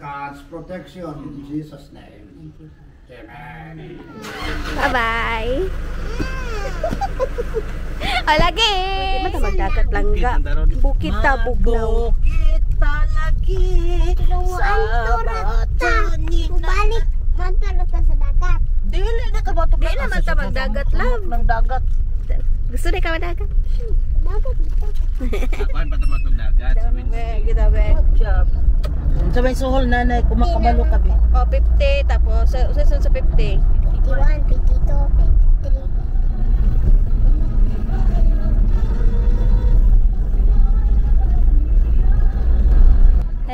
God's protection in Jesus' name. Amen. Bye-bye. O, lagi. Mata magdagat langga. Bukit Tabugnaw. Bukit lagi. Sa batanin. Balik. Mantarata sa dagat. Dili na ka batok. Di naman ta magdagat lang. Ng dagat. Gusto na ka madagat? Dagat. Apaan pa tamatong dagat? Kita be. Job. Sa may suhol nanay, kumakabalo ka be. O, 50. Tapos, susunod sa 50. 51, 52, 53.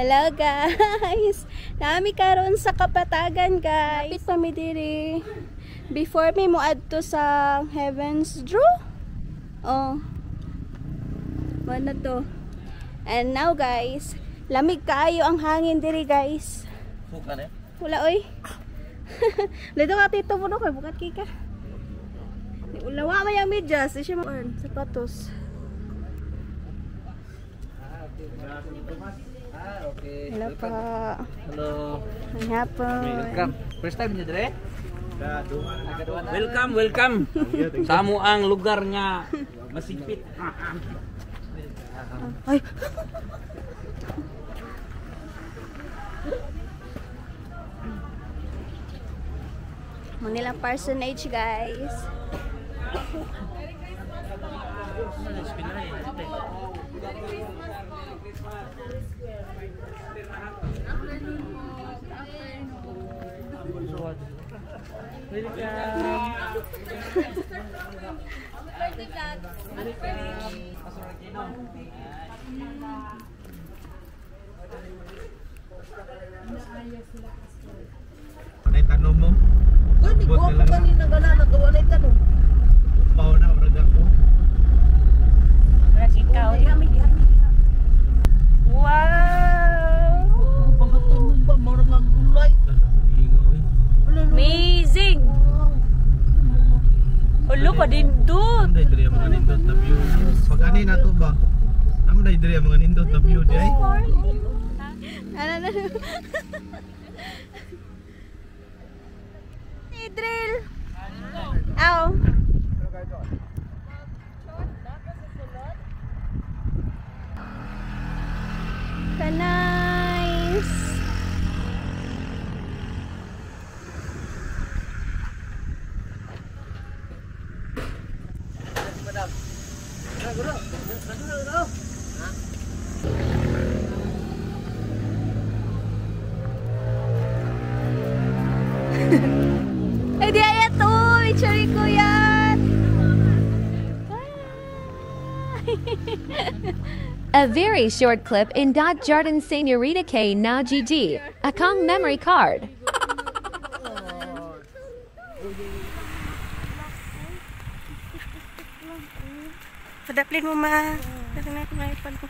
Hello guys! Nami karon sa Kapatagan guys. Kapit pa mi diri. Before mi mo adto sa Heaven's Draw. Oh. Ano to? And now guys, lamig kaayo ang hangin diri guys. Suka na Wala oy. Dito ka tito mo no kay bukat kika. Ulawa man yung medyas, siya mo sapatos. Okay. Hello pa. Hello. Hapon. Welcome. First time niyo dire? Welcome, welcome. Sa amo ang lugar nga masipit. Ay. Manila personage guys. Anay tanong mo? Gani, guwapo kanina gana, nagawa na yung tanong. Pao na, brother ko. Wow! Pangatulog ba, marang ang gulay. Amazing! Ulo pa din doon. Amday diri ang mga nindot na view. Pag ani na to ba? Amday diri ang mga nindot na view di ay. Ano? Drill. Ow. Nice. Eh di ayan to, itsuri ko yan. A very short clip in Jordan Senorita K Naji D, a Kong memory card. Padaplin mo ma. Kasi na ito na ipal ko.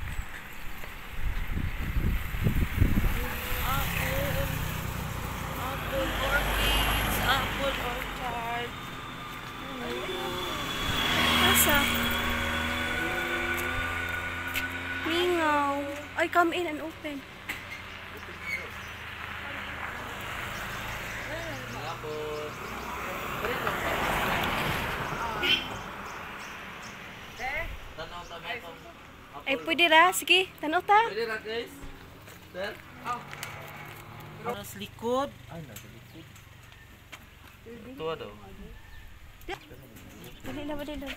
Apple orchard. Asa? Mingaw. Ay, come in and open. Ay, pwede ra. Sige, tanaw ta. Pwede ra guys. Sir. Nasa likod. Ay, nasa likod. Ito daw. Dali lang, dali lang.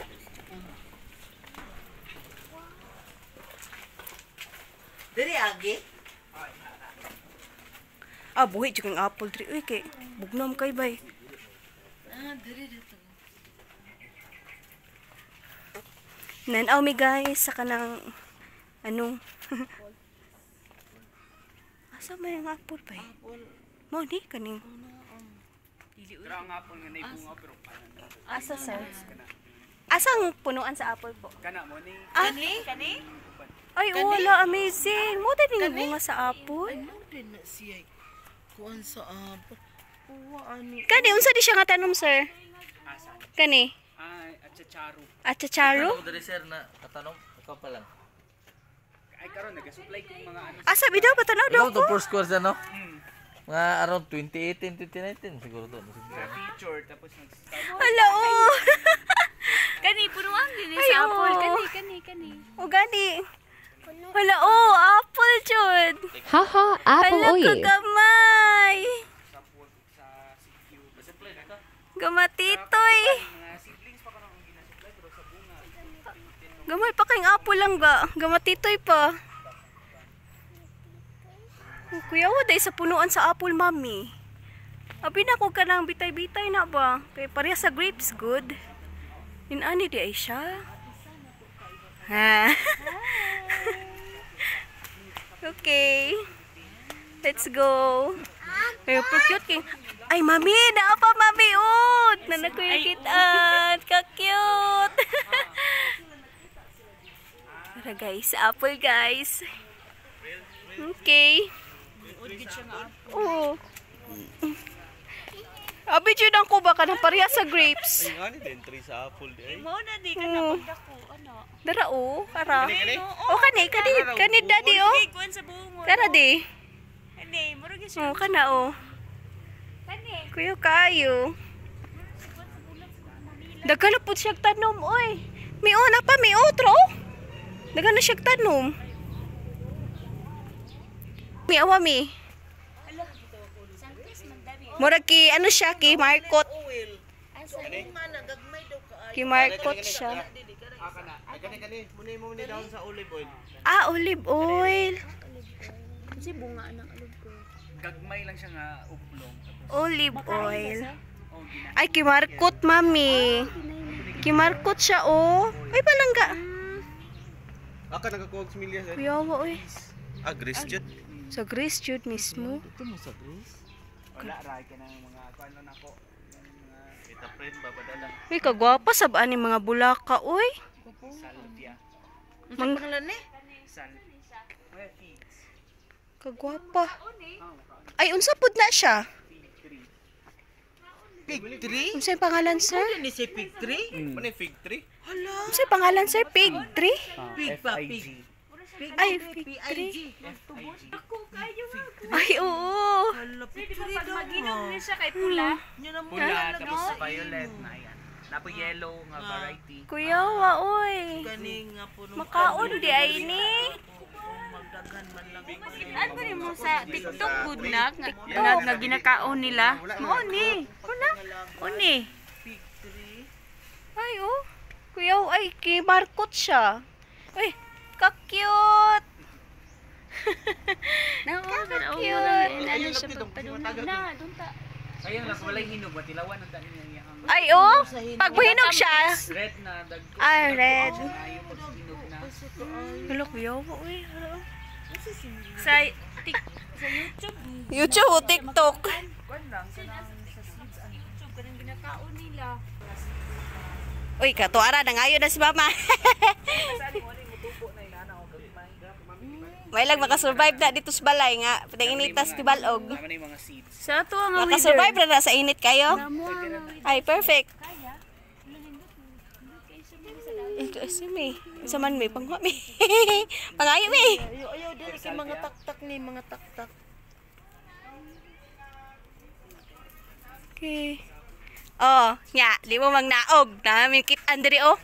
Dari agi. Ah, buhi juga ng apple tree. Uy, kay bugnam kay bay. Dari dito. Nanaw mi guys sa kanang anong asa may ang apple bay? Mo di kaning. Pero ang apple nga naibunga pero Asa sir? Asang punuan sa apple po? kana mo ni Kani? Ay, wala, amazing. Mo din yung bunga sa apple. Ano din na siya? Kuan sa apple. Uwa ani. Kani, unsa di siya nga tanom, sir? Kani? ay achacharo. Achacharo? Ano mo sir na katanong ikaw pa lang. Ay karon nagasupply kong mga ano. Asa, bidaw, patanaw daw Ikaw to ko. first course ano? Mga around 2018, 2019 siguro to. Feature, tapos Hala, oh. Kani, punuan din sa apple. Kani. O, gani. Hala, oh, apple, Jud. Haha, apple Hala, oil. kagamay. Gamatitoy. Gamay pa kayong apple lang ga. Gamatitoy pa. Oh, kuya, waday sa punuan sa apple, mami. Abi na ko ka ng bitay-bitay na ba? Kaya pareha sa grapes, good. Inani di ay siya. Ha? Okay. Let's go. Pero cute king. Ay, mami, na pa mami ut. Nanakuyakitan. Ka-cute. Tara guys, apple guys. Okay. Oo. Abi jud ang kuba ka ng pareha sa grapes. Ay, ngani din 3 sa apple di ay. Mo na di ka na pagdako. Ano? Dara o, ara. O kani daddy o. Kuan sa bungo. Dara di. Kani, murag O siya. kana o. Kani. Kuya kayo. Daghan na pud siya tanom oy. Mi una pa mi otro. Daghan na siya tanom. Mi awa mi. Murag ki ano siya ki markot. Ki markot siya. Ay, kani. Muni down sa olive oil. Ah, olive oil. Kasi bunga ng alog ko. gagmay lang siya nga uplong. Olive oil. Ay, kimarkot, mami. Kimarkot siya, oh. Ay, palangga. Aka nagakuha sa milya sa. Kuyawa, oy. Grace jud. Sa Grace Jude mismo. Ito mo sa Grace. Wala ra ka ng mga kuan nako. Kita friend babadala. Uy, kagwapa sabaan ni mga bulaka, oy. Salvia. Mang Sal. kagwapa. Ay, unsa pud na siya? Fig tree? Unsay pangalan, sir? Ni si fig tree? Ano yung fig tree? Unsay pangalan, sir? Pig tree? Pig pa, pig. Ay, fig tree. Ay, oo. Hala, fig Di ba tree pag daw. mag-inom niya siya kay pula? Yan ang Pula tapos violet na yan. Tapos yellow nga variety. Kuyawa, oy. Kaning nga puno. Makaon di ay ni. Magdagan man lang. Ano rin mo sa TikTok good na? Nga ginakaon nila. Mo ni. Oni. Fig tree. Ay, oh. Kuyaw, ay, kimarkot siya. Ay, ka-cute. Ka-cute. Ano siya pagpadungog na. Dunta. Ayun lang walay hinog batilawan ang dani niya yang Ay, oh. Pag mahinog siya. red na dagko. Ah, red. Ayo pag hinog na. Hello, kuyaw, uy. Sa YouTube. YouTube o TikTok. Kuan lang kanang Sa YouTube kanang ginakaon nila. Uy, katuara na ngayon na si mama. May lang makasurvive na dito sa balay nga. Padang initas ti balog. tama na yung mga seeds. Sa to nga Makasurvive na sa init kayo. Ay, perfect. Ito si me. Sa man me pangwa me. Pangayo me. Ayaw diri kay mga taktak ni mga taktak. Okay. Oh, nya, di mo magnaog. Namin kitaan diri oh.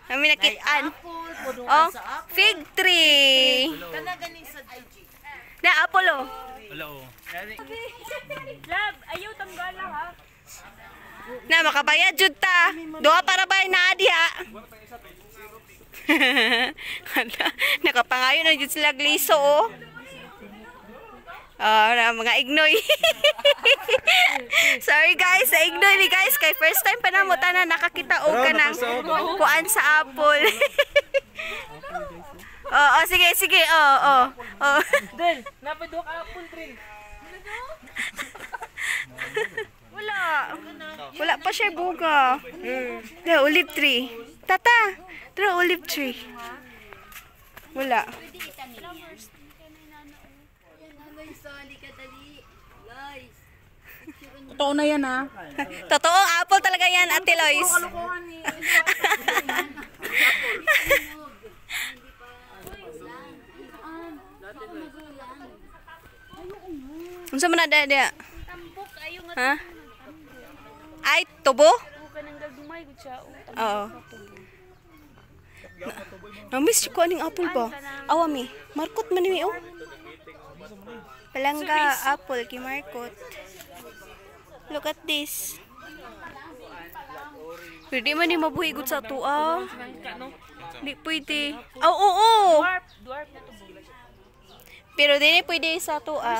Namin nakitaan. Puno Oh, sa apple. fig tree. Kana ganing sa IG. Na apple oh. Wala oh. Love, ayaw tanggala ha. Na makabayad jud ta. Duha para bay na diha. Nakapangayo na jud sila gliso oh. Na mga ignoy. Sorry guys, sa ignoy ni guys kay first time pa na mo tanan nakakita og kanang kuan sa apple. Oh, sige. Oh. Del, napadok apple tree. Wala pa siya buga. The olive tree. Tata, the olive tree. Wala. Totoo na yan ha. Totoo, apple talaga yan, Ate Lois. Unsa man na dia? Ha? Ay, tubo? Oo. Na-miss ko aning apple ba? Awami. Markot man ni oh. Palangga apple kay Markot. Look at this. Pwede man ni mabuhigot sa tuwa. Di pwede. Oo. Pero di pwede sa tuwa.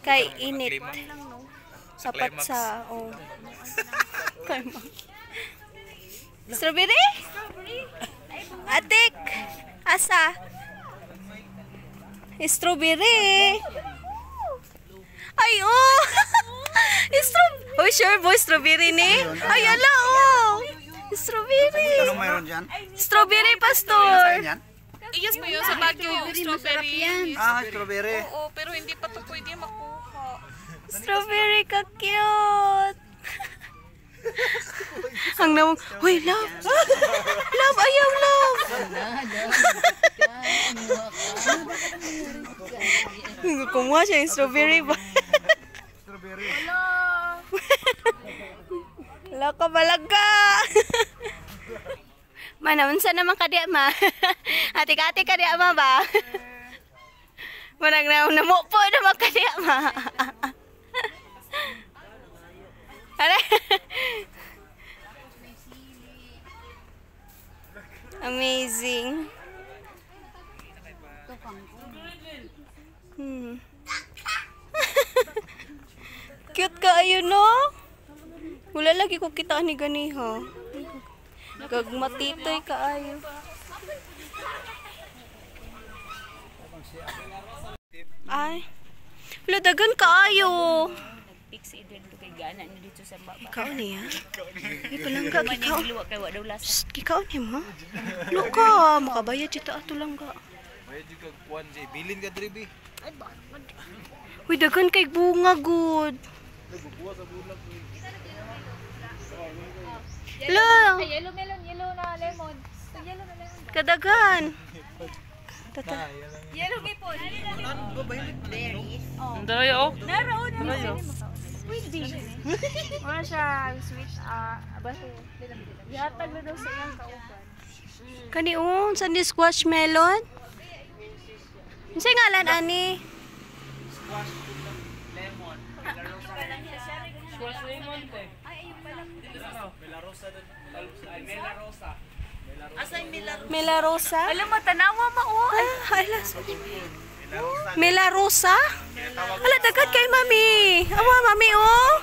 Kay init. Sapat sa Strawberry? Atik. Asa? Strawberry. Ay, oh. Oh, sure boy, strawberry ni. Ay, ala, oh. Strawberry. Anong mayroon dyan? Strawberry, pastor. Saan yan? Iyas mo yun sa Baguio yung strawberry. Strawberry. Oo, pero hindi pa to pwede makuha. Strawberry ka cute. Ang nawang, hoy, love. Love, ayaw, love. Kumuha siya yung strawberry ba? Strawberry. Wala ka balaga. Manaman sa naman ka diya, ma. Ati-ati ka diya, ma ba? Manang namupo naman ka diya, ma. Ano? Amazing. Cute ka ayun, no? Wala lagi ko kita ni ganiha. Gagmatitoy ka ayo. Ay. Wala dagan ka ayo. Pixie din to kay gana ni dito sa baba. Ikaw niya? Ay, palangga, ikaw. Kay wa daw lasa. Shh, ikaw niya, ma. Lo ka, makabayad dito ato lang ka. Bayad yung kagpuan, Jay. Bilin ka, Dribi. Uy, dagan kay bunga, good. Lo! Yellow melon, yellow na lemon. Yellow na lemon. Kadagan. Tata. Yellow maple. Dalayo oh. Naroon na. Sweet dish. Wala siya sweet baso. Yatag na daw sa iyang kauban. Kani Sunday squash melon? Unsay ngalan ani? Squash lemon te. Mela Rosa? Alam mo tanawa mo Hala. Mela Rosa? Hala, dagat kay mami. Awa, mami, oh.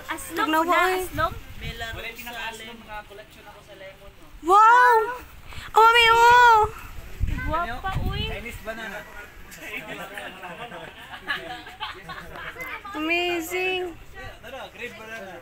Aslong Nagnawa, na eh. aslong. Wow! Awa, mami, oh. Guwapa uy. Chinese banana. Amazing. Grape banana.